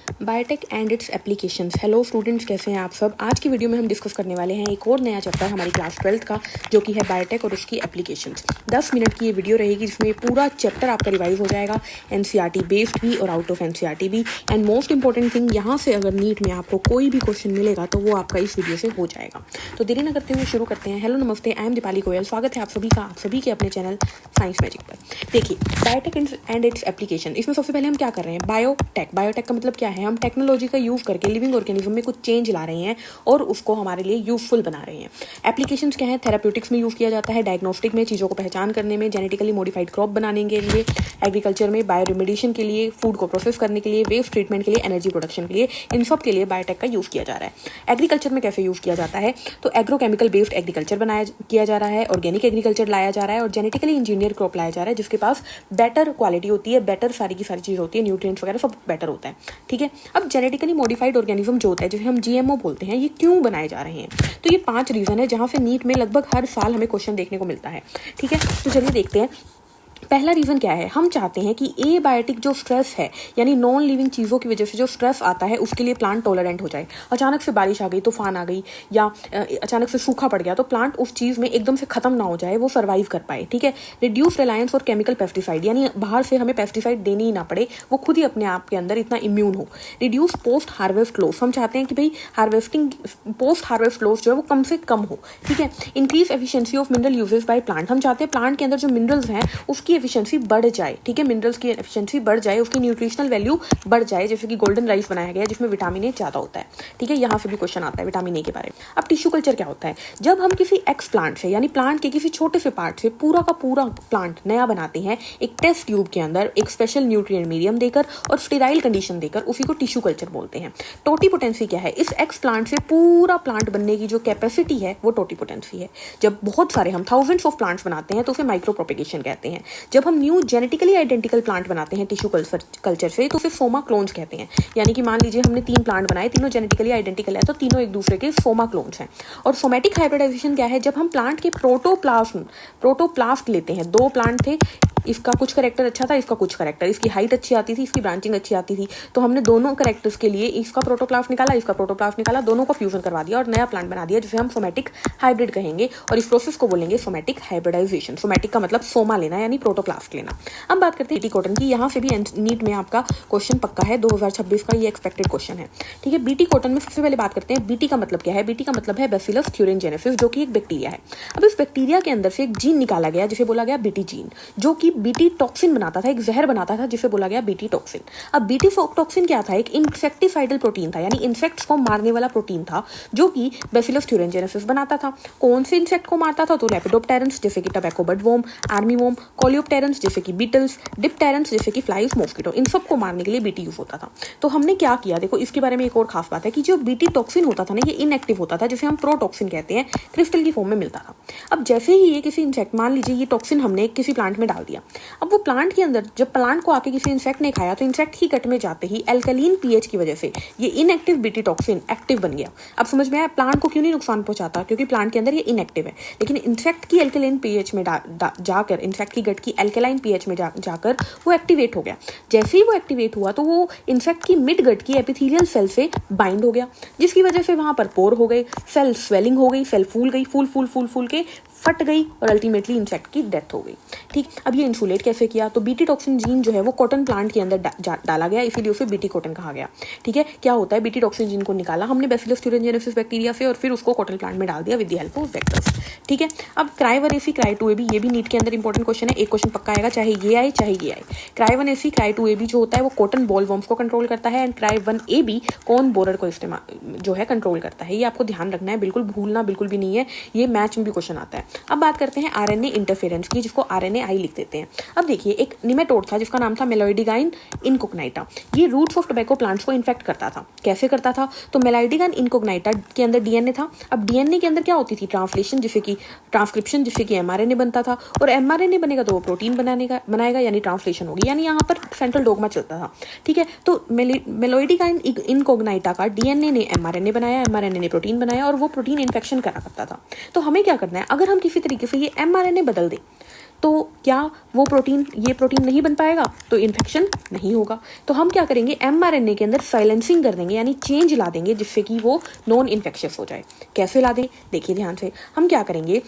Biotech and it's applications. Hello students, कैसे हैं आप सब। आज की वीडियो में हम डिस्कस करने वाले हैं एक और नया चैप्टर हमारी क्लास 12th का, जो कि है बायोटेक और उसकी एप्लीकेशंस। 10 मिनट की ये वीडियो रहेगी जिसमें ये पूरा चैप्टर आपका रिवाइज हो जाएगा, एनसीईआरटी बेस्ड भी और आउट ऑफ एनसीईआरटी भी। एंड मोस्ट इंपॉर्टेंट थिंग, यहाँ से अगर नीट में आपको कोई भी क्वेश्चन मिलेगा तो वो आपका इस वीडियो से हो जाएगा। तो देरी न करते हुए शुरू करते हैं। हेलो नमस्ते, आई एम दीपाली गोयल। स्वागत है आप सभी का, आप सभी के अपने चैनल साइंस मैजिक पर। देखिए, बायोटेक एंड इट्स एप्लीकेशन, इसमें सबसे पहले हम क्या कर रहे हैं, बायोटेक। बायोटेक का मतलब क्या है, हम टेक्नोलॉजी का यूज़ करके लिविंग ऑर्गेनिज्म में कुछ चेंज ला रहे हैं और उसको हमारे लिए यूजफुल बना रहे हैं। एप्लीकेशंस क्या है, थेराप्यूटिक्स में यूज़ किया जाता है, डायग्नोस्टिक में चीज़ों को पहचान करने में, जेनेटिकली मॉडिफाइड क्रॉप बनाने के लिए, एग्रीकल्चर में बायो रेमेडिएशन के लिए, फूड को प्रोसेस करने के लिए, वेस्ट ट्रीटमेंट के लिए, एनर्जी प्रोडक्शन के लिए, इन सब के लिए बायोटेक का यूज़ किया जा रहा है। एग्रीकल्चर में कैसे यूज़ किया जाता है, तो एग्रोकेमिकल बेस्ड एग्रीकल्चर किया जा रहा है, ऑर्गेनिक एग्रीकल्चर लाया जा रहा है और जेनेटिकली इंजीनियर क्रॉप लाया जा रहा है जिसके पास बेटर क्वालिटी होती है, बेटर सारी की सारी चीज़ होती है, न्यूट्रिएंट्स वगैरह सब बेटर होता है। ठीक है, अब जेनेटिकली मॉडिफाइड ऑर्गेनिज्म जो होता है, जिसे हम जीएमओ बोलते हैं, ये क्यों बनाए जा रहे हैं, तो ये 5 रीज़न है जहाँ से नीट में लगभग हर साल हमें क्वेश्चन देखने को मिलता है। ठीक है, तो चलिए देखते हैं। पहला रीज़न क्या है, हम चाहते हैं कि एबायोटिक जो स्ट्रेस है, यानी नॉन लिविंग चीज़ों की वजह से जो स्ट्रेस आता है उसके लिए प्लांट टॉलरेंट हो जाए। अचानक से बारिश आ गई, तूफान आ गई या अचानक से सूखा पड़ गया, तो प्लांट उस चीज़ में एकदम से खत्म ना हो जाए, वो सर्वाइव कर पाए। ठीक है, रिड्यूस रिलायंस और केमिकल पेस्टिसाइड, यानी बाहर से हमें पेस्टिसाइड देने ही ना पड़े, वो खुद ही अपने आप के अंदर इतना इम्यून हो। रिड्यूस पोस्ट हार्वेस्ट लॉस, हम चाहते हैं कि भाई हार्वेस्टिंग पोस्ट हार्वेस्ट लॉस जो है वो कम से कम हो। ठीक है, increase efficiency of mineral uses by plant, हम चाहते हैं प्लांट के अंदर जो मिनरल्स हैं उसकी एफिशिएंसी बढ़ जाए। ठीक है, मिनरल्स की एफिशिएंसी बढ़ जाए, उसकी न्यूट्रिशनल वैल्यू बढ़ जाए, जैसे कि गोल्डन राइस बनाया गया है जिसमें विटामिन ए ज़्यादा होता है। ठीक है, यहाँ से भी क्वेश्चन आता है विटामिन ए के बारे में। अब टिश्यू कल्चर क्या होता है, जब हम किसी एक्स प्लांट से, यानी प्लांट के किसी छोटे से पार्ट से पूरा का पूरा प्लांट नया बनाते हैं, एक टेस्ट ट्यूब के अंदर एक स्पेशल न्यूट्रिएंट मीडियम देकर और स्टेराइल कंडीशन देकर, उसी को टिश्यू कल्चर बोलते हैं। टोटीपोटेंसी क्या है, इस एक्स प्लांट से पूरा प्लांट बनने की जो कैपेसिटी है वो टोटीपोटेंसी है। जब बहुत सारे हम थाउजेंड्स ऑफ प्लांट्स बनाते हैं तो उसे माइक्रो प्रोपेगेशन कहते हैं। जब हम न्यू जेनेटिकली आइडेंटिकल प्लांट बनाते हैं टिश्यू कल्चर से तो उसे सोमा क्लोन्स कहते हैं। यानी कि मान लीजिए हमने 3 प्लांट बनाए, तीनों जेनेटिकली आइडेंटिकल है तो तीनों एक दूसरे के सोमा क्लोन्स हैं। और सोमैटिक हाइब्रिडाइजेशन क्या है, जब हम प्लांट के प्रोटोप्लास्ट लेते हैं, 2 प्लांट थे, इसका कुछ करेक्टर अच्छा था, इसका कुछ करेक्टर, इसकी हाइट अच्छी आती थी, इसकी ब्रांचिंग अच्छी आती थी, तो हमने दोनों करेक्टर्स के लिए इसका प्रोटोप्लास्ट निकाला, इसका प्रोटोप्लास्ट निकाला, दोनों को फ्यूजन करवा दिया और नया प्लांट बना दिया, जिसे हम सोमैटिक हाइब्रिड कहेंगे और इस प्रोसेस को बोलेंगे सोमैटिक हाइब्रिडाइजेशन। सोमैटिक का मतलब सोमा लेना, यानी प्रोटोप्लास्ट लेना। अब बात करते हैं बीटी कॉटन की। यहाँ से भी नीट में आपका क्वेश्चन पक्का है, 2026 का ये एक्सपेक्टेड क्वेश्चन है। ठीक है, बीटी कॉटन में सबसे पहले बात करते हैं बीटी का मतलब क्या है। बीटी का मतलब है बैसिलस थ्यूरिनजेनेसिस, जो कि एक बैक्टीरिया है। अब इस बैक्टीरिया के अंदर से एक जीन निकाला गया जिसे बोला गया बीटी जीन, जो कि बीटी टॉक्सिन बनाता था, एक जहर बनाता था जिसे बोला गया बीटी टॉक्सिन। अब बीटी टॉक्सिन क्या था, एक इंसेक्टिसाइडल प्रोटीन था, यानी इंसेक्ट्स को मारने वाला प्रोटीन था, जो कि बैसिलस थ्यूरिनजेनेसिस बनाता था। कौन से इंसेक्ट को मारता था, तो लेपिडोप्टेरन्स जैसे कि टोबैको बडवर्म, आर्मी वर्म, कोलियोप्टेरन्स जैसे कि बीटल्स, डिप्टेरन्स जैसे कि फ्लाइज, मॉस्किटो, इन सब को मारने के लिए बीटी यूज होता था। तो हमने क्या किया, देखो इसके बारे में एक और खास बात है कि जो बीटी टॉक्सिन होता था ना, ये इनएक्टिव होता था, जिसे हम प्रोटॉक्सिन कहते हैं, क्रिस्टल की फॉर्म में मिलता था। अब जैसे ही ये किसी इंसेक्ट, मान लीजिए ये टॉक्सिन हमने किसी प्लांट में डाल दिया, अब वो प्लांट के अंदर जब प्लांट को आके किसी इंसेक्ट ने खाया तो इंसेक्ट की गट में जाते ही एल्कलीन पीएच की वजह से ये इनएक्टिव बीटी टॉक्सिन एक्टिव बन गया। अब समझ में आया प्लांट को क्यों नहीं नुकसान पहुंचाता, क्योंकि प्लांट के अंदर ये इनएक्टिव है, लेकिन इंसेक्ट की एल्कलीन पीएच में जाकर, इंसेक्ट की गट की एल्कलाइन पीएच में जाकर वो एक्टिवेट हो गया। जैसे ही वो एक्टिवेट हुआ तो वो इंसेक्ट की मिड गट की एपिथेलियल सेल से बाइंड हो गया, जिसकी वजह से वहां पर पोर हो गए, सेल स्वेलिंग हो गई, सेल फूल गई, फूल के फट गई और अल्टीमेटली इंसेक्ट की डेथ हो गई। ठीक, अब ये इंसुलेट कैसे किया, तो बीटी टॉक्सिन जीन जो है वो कॉटन प्लांट के अंदर डाला गया, इसीलिए उसे बीटी कॉटन कहा गया। ठीक है, क्या होता है, बीटी टॉक्सिन जीन को निकाला हमने बैसिलस थ्यूरिनजेनेसिस बैक्टीरिया से और फिर उसको कॉटन प्लांट में डाल दिया with the help of vectors. ठीक है, अब क्राई-1AC क्राई-2AB, ये भी नीट के अंदर इंपॉर्टेंट क्वेश्चन है, एक क्वेश्चन पक्का आएगा, चाहे ये आए चाहे ये आए। क्राई-1AC क्राई-2AB जो होता है वो कॉटन बॉलवर्म्स को कंट्रोल करता है एंड क्राई-1AB कॉर्न बोरर को इस्तेमाल जो है कंट्रोल करता है। ये आपको ध्यान रखना है, बिल्कुल भूलना बिल्कुल भी नहीं है, ये मैच में भी क्वेश्चन आता है। अब बात करते हैं आरएनए इंटरफेरेंस की, जिसको आरएनए-आई लिख देते हैं। अब देखिए, एक निमेटोड था जिसका नाम था मेलोइडिगाइन इनकोग्नाइटा, ये रूट्स ऑफ टोबैको प्लांट्स को इन्फेक्ट करता था। कैसे करता था, तो मेलोइडिगाइन इनकोग्नाइटा के अंदर डीएनए था। अब डीएनए के अंदर क्या होती थी, ट्रांसलेशन जिससे कि ट्रांसक्रिप्शन जिससे कि एमआरएनए बनता था, और एमआरएनए बनेगा तो वो प्रोटीन बनाएगा, यानी ट्रांसलेशन होगी, यानी यहाँ पर सेंट्रल डोगमा चलता था। ठीक है, तो मेलोइडिगाइन इनकोग्नाइटा का डीएनए ने एमआरएनए बनाया, एमआरएनए ने प्रोटीन बनाया और वो प्रोटीन इन्फेक्शन करा करता था। तो हमें क्या करना है, अगर हम किसी तरीके से ये एमआरएनए बदल दें तो क्या वो प्रोटीन, ये प्रोटीन नहीं बन पाएगा, तो इन्फेक्शन नहीं होगा। तो हम क्या करेंगे, mRNA के अंदर साइलेंसिंग कर देंगे, यानी चेंज ला देंगे जिससे कि वो नॉन इन्फेक्शियस हो जाए। कैसे ला दें, देखिए ध्यान से। हम क्या करेंगे,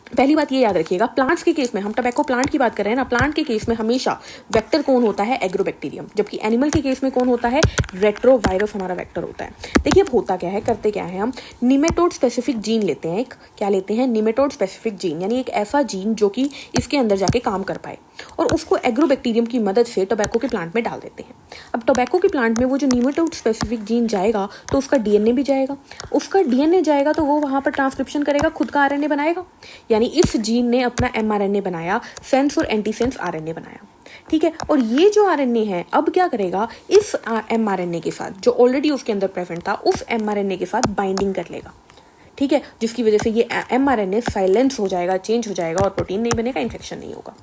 पहली बात ये याद रखिएगा, प्लांट्स के केस में, हम टबैको प्लांट की बात कर रहे हैं ना, प्लांट के केस में हमेशा वेक्टर कौन होता है, एग्रोबैक्टीरियम, जबकि एनिमल के केस में कौन होता है, रेट्रोवायरस हमारा वेक्टर होता है। देखिए अब होता क्या है, करते क्या है, हम निमेटोड स्पेसिफिक जीन लेते हैं, एक क्या लेते हैं, निमेटोड स्पेसिफिक जीन, यानी एक ऐसा जीन जो कि इसके अंदर जाके काम कर पाए, और उसको एग्रोबैक्टीरियम की मदद से टोबैको के प्लांट में डाल देते हैं। अब टोबैको के प्लांट में वो जो निमेटोड स्पेसिफिक जीन जाएगा तो उसका डीएनए भी जाएगा, उसका डीएनए जाएगा तो वो वहाँ पर ट्रांसक्रिप्शन करेगा, खुद का आरएनए बनाएगा, यानी इस जीन ने अपना एमआरएनए बनाया, सेंस और एंटीसेंस आरएनए बनाया। ठीक है, और ये जो आरएनए है अब क्या करेगा, इस एमआरएनए के साथ जो ऑलरेडी उसके अंदर प्रेजेंट था, उस एमआरएनए के साथ बाइंडिंग कर लेगा। ठीक है, जिसकी वजह से ये एमआरएनए साइलेंस हो जाएगा, चेंज हो जाएगा और प्रोटीन नहीं बनेगा, इन्फेक्शन नहीं होगा।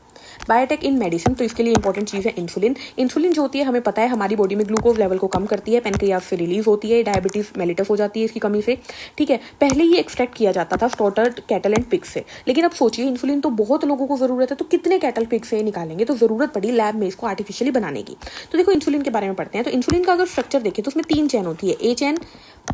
बायोटेक इन मेडिसिन, तो इसके लिए इंपॉर्टेंट चीज़ है इंसुलिन। इंसुलिन जो होती है हमें पता है हमारी बॉडी में ग्लूकोज लेवल को कम करती है, पैनक्रियाज से रिलीज होती है, डायबिटीज मेलिटस हो जाती है इसकी कमी से। ठीक है, पहले ये एक्सट्रैक्ट किया जाता था स्लॉटर्ड कैटल एंड पिग से, लेकिन अब सोचिए इंसुलिन तो बहुत लोगों को जरूरत है, तो कितने कैटल पिग से निकालेंगे, तो जरूरत पड़ी लैब में इसको आर्टिफिशियली बनाने की। तो देखो इंसुलिन के बारे में पढ़ते हैं, तो इंसुलिन का अगर स्ट्रक्चर देखें तो उसमें 3 चेन होती है, ए चेन,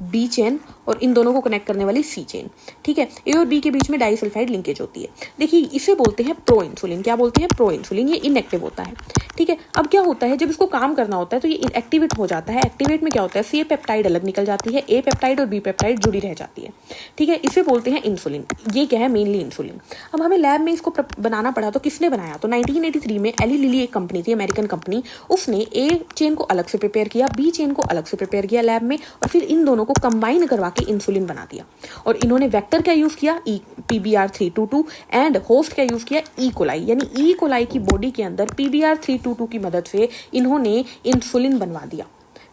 बी चेन और इन दोनों को कनेक्ट करने वाली सी चेन। ठीक है, ए और बी के बीच में डाइसल्फाइड लिंकेज होती है। देखिए इसे बोलते हैं प्रो इंसुलिन। क्या बोलते हैं, प्रो इंसुलिन। ये इनएक्टिव होता है। ठीक है, अब क्या होता है, जब इसको काम करना होता है तो ये एक्टिवेट हो जाता है। एक्टिवेट में क्या होता है, सी पेप्टाइड अलग निकल जाती है, ए पेप्टाइड और बी पेप्टाइड जुड़ी रह जाती है। ठीक है, इसे बोलते हैं इंसुलिन। ये क्या है, मेनली इंसुलिन। अब हमें लैब में इसको बनाना पड़ा, तो किसने बनाया, तो 1983 में एली लिली एक कंपनी थी, अमेरिकन कंपनी, उसने ए चेन को अलग से प्रिपेयर किया, बी चेन को अलग से प्रिपेयर किया लैब में, और फिर इन दोनों को कंबाइन करवा के इंसुलिन बना दिया। और इन्होंने वेक्टर क्या यूज किया, PBR322, एंड होस्ट क्या यूज किया, ई कोलाई, यानी ई कोलाई की बॉडी के अंदर PBR322 की मदद से इन्होंने इंसुलिन बनवा दिया।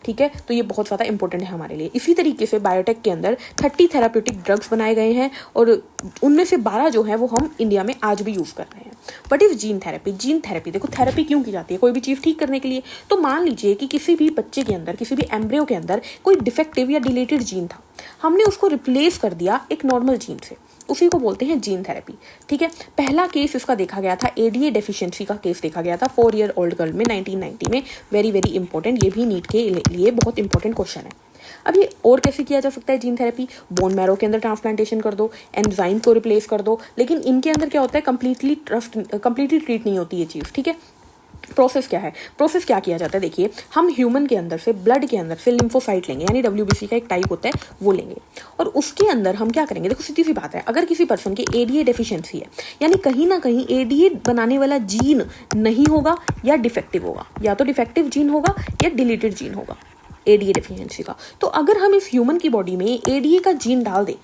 ठीक है, तो ये बहुत ज़्यादा इंपॉर्टेंट है हमारे लिए। इसी तरीके से बायोटेक के अंदर 30 थेराप्यूटिक ड्रग्स बनाए गए हैं, और उनमें से 12 जो है वो हम इंडिया में आज भी यूज़ कर रहे हैं। बट इस जीन थेरेपी, जीन थेरेपी देखो थेरेपी क्यों की जाती है, कोई भी चीज़ ठीक करने के लिए। तो मान लीजिए कि किसी भी बच्चे के अंदर, किसी भी एम्ब्रियो के अंदर कोई डिफेक्टिव या डिलीटेड जीन था, हमने उसको रिप्लेस कर दिया एक नॉर्मल जीन से, उसी को बोलते हैं जीन थेरेपी। ठीक है, पहला केस इसका देखा गया था, एडीए डेफिशिएंसी का केस देखा गया था 4 ईयर ओल्ड गर्ल में 1990 में। वेरी वेरी इंपॉर्टेंट, ये भी नीट के लिए बहुत इंपॉर्टेंट क्वेश्चन है। अब ये और कैसे किया जा सकता है जीन थेरेपी, बोन मैरो के अंदर ट्रांसप्लांटेशन कर दो, एंजाइम को रिप्लेस कर दो, लेकिन इनके अंदर क्या होता है, कंप्लीटली ट्रीट नहीं होती ये चीज़। ठीक है, प्रोसेस क्या है, प्रोसेस क्या किया जाता है, देखिए हम ह्यूमन के अंदर से, ब्लड के अंदर से लिम्फोसाइट लेंगे, यानी WBC का एक टाइप होता है वो लेंगे, और उसके अंदर हम क्या करेंगे, देखो सीधी सी बात है, अगर किसी पर्सन की एडीए डेफिशिएंसी है, यानी कहीं ना कहीं एडीए बनाने वाला जीन नहीं होगा या डिफेक्टिव होगा, या तो डिफेक्टिव जीन होगा या डिलीटेड जीन होगा एडीए डेफिशिएंसी का। तो अगर हम इस ह्यूमन की बॉडी में एडीए का जीन डाल दें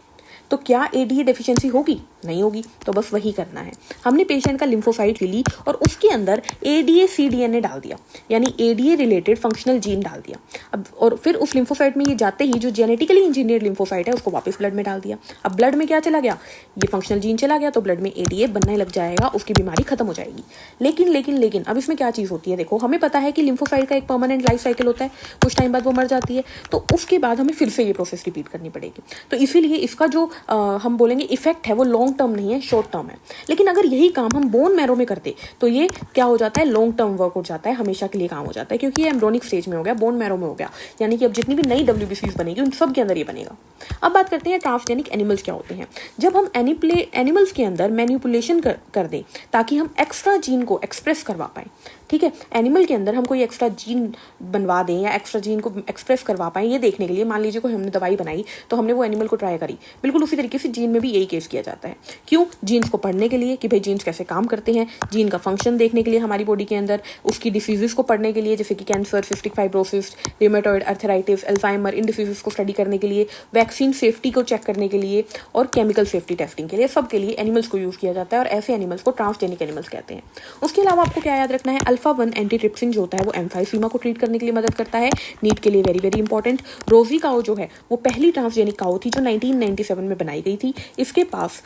तो क्या एडीए डेफिशिएंसी होगी, नहीं होगी। तो बस वही करना है, हमने पेशेंट का लिम्फोसाइट ली और उसके अंदर एडीए cDNA डाल दिया, यानी एडीए रिलेटेड फंक्शनल जीन डाल दिया। अब और फिर उस लिम्फोसाइट में ये जाते ही जो जेनेटिकली इंजीनियर्ड लिम्फोसाइट है उसको वापस ब्लड में डाल दिया। अब ब्लड में क्या चला गया, ये फंक्शनल जीन चला गया, तो ब्लड में एडीए बनने लग जाएगा, उसकी बीमारी खत्म हो जाएगी। लेकिन लेकिन लेकिन अब इसमें क्या चीज़ होती है, देखो हमें पता है कि लिम्फोसाइट का एक परमानेंट लाइफ साइकिल होता है, कुछ टाइम बाद वो मर जाती है, तो उसके बाद हमें फिर से ये प्रोसेस रिपीट करनी पड़ेगी। तो इसीलिए इसका जो हम बोलेंगे इफेक्ट है वो लॉन्ग टर्म नहीं है, शॉर्ट टर्म है। लेकिन अगर यही काम हम बोन मैरो में करते तो ये क्या हो जाता है, लॉन्ग टर्म वर्क हो जाता है, हमेशा के लिए काम हो जाता है, क्योंकि ये एम्ब्रियोनिक स्टेज में हो गया, बोन मैरो में हो गया, यानी कि अब जितनी भी नई WBCs बनेगी उन सब के अंदर ये बनेगा। अब बात करते हैं ट्रांसजेनिक एनिमल्स क्या होते हैं। जब हम एनिमल्स के अंदर मैनिपुलेशन कर दें ताकि हम एक्स्ट्रा जीन को एक्सप्रेस करवा पाएं, ठीक है, एनिमल के अंदर हम कोई एक्स्ट्रा जीन बनवा दें या एक्स्ट्रा जीन को एक्सप्रेस करवा पाएं, ये देखने के लिए मान लीजिए कोई हमने दवाई बनाई तो हमने वो एनिमल को ट्राई करी, बिल्कुल उसी तरीके से जीन में भी यही केस किया जाता है। क्यों, जीन्स को पढ़ने के लिए कि भाई जीन्स कैसे काम करते हैं, जीन का फंक्शन देखने के लिए हमारी बॉडी के अंदर, उसकी डिसीजेस को पढ़ने के लिए जैसे कि cancer, cystic fibrosis, rheumatoid arthritis, Alzheimer, इन डिसीजेस को स्टडी करने के लिए, वैक्सीन सेफ्टी को चेक करने के लिए और केमिकल सेफ्टी टेस्टिंग के लिए, सब के लिए एनिमल्स को यूज़ किया जाता है और ऐसे एनिमल्स को ट्रांसजेनिक एनिमल्स कहते हैं। उसके अलावा आपको क्या याद रखना है, अल्फा-1 एंटीट्रिप्सिन जो होता है वो एम्फाइसीमा को ट्रीट करने के लिए मदद करता है, नीट के लिए वेरी वेरी इंपॉर्टेंट। रोजी काओ जो है वो पहली ट्रांसजेनिक काओ थी जो 1997 में बनाई गई थी। इसके पास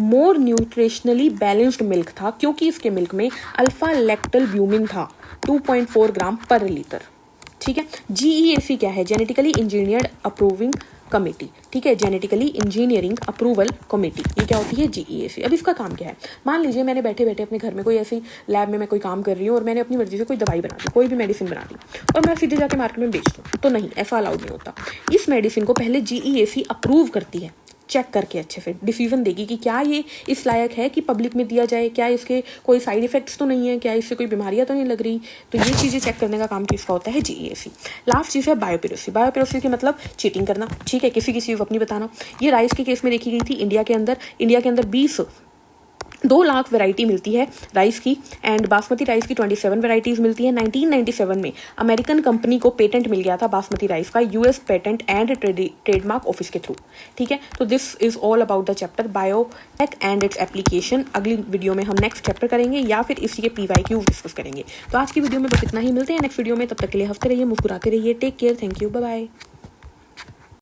मोर न्यूट्रिशनली बैलेंस्ड मिल्क था क्योंकि इसके मिल्क में अल्फा लैक्टल ब्यूमिन था 2.4 ग्राम पर लीटर। ठीक है। GEAC क्या है? जेनेटिकली इंजीनियर्ड अप्रूविंग कमेटी, ठीक है, जेनेटिकली इंजीनियरिंग अप्रूवल कमेटी, ये क्या होती है? GEAC। अब इसका काम क्या है? मान लीजिए मैंने बैठे बैठे अपने घर में कोई ऐसी लैब में मैं कोई काम कर रही हूँ और मैंने अपनी मर्जी से कोई दवाई बना दी, कोई भी मेडिसिन बना दी और मैं सीधे जाके मार्केट में बेच दूँ, तो नहीं, ऐसा अलाउड नहीं होता। इस मेडिसिन को पहले GEAC अप्रूव करती है, चेक करके अच्छे से डिसीजन देगी कि क्या ये इस लायक है कि पब्लिक में दिया जाए, क्या इसके कोई साइड इफेक्ट्स तो नहीं है, क्या इससे कोई बीमारियां तो नहीं लग रही। तो ये चीज़ें चेक करने का काम किसका होता है? GEAC। लास्ट चीज़ है बायोपिरोसी। बायोपिरोसी के मतलब चीटिंग करना, ठीक है, किसी की चीज़ अपनी बताना। ये राइस के केस में देखी गई थी इंडिया के अंदर 2 लाख वैरायटी मिलती है राइस की, एंड बासमती राइस की 27 वैरायटीज़ मिलती है। 1997 में अमेरिकन कंपनी को पेटेंट मिल गया था बासमती राइस का, US patent and trademark office के थ्रू, ठीक है। तो this is all about the chapter biotech and its application. अगली वीडियो में हम नेक्स्ट चैप्टर करेंगे या फिर इसी के PYQ डिस्कस करेंगे। तो आज की वीडियो में बस इतना ही, मिलते हैं नेक्स्ट वीडियो में, तब तक के लिए हंसते रहिए, मुस्कुराते रहिए, take care, thank you, bye bye.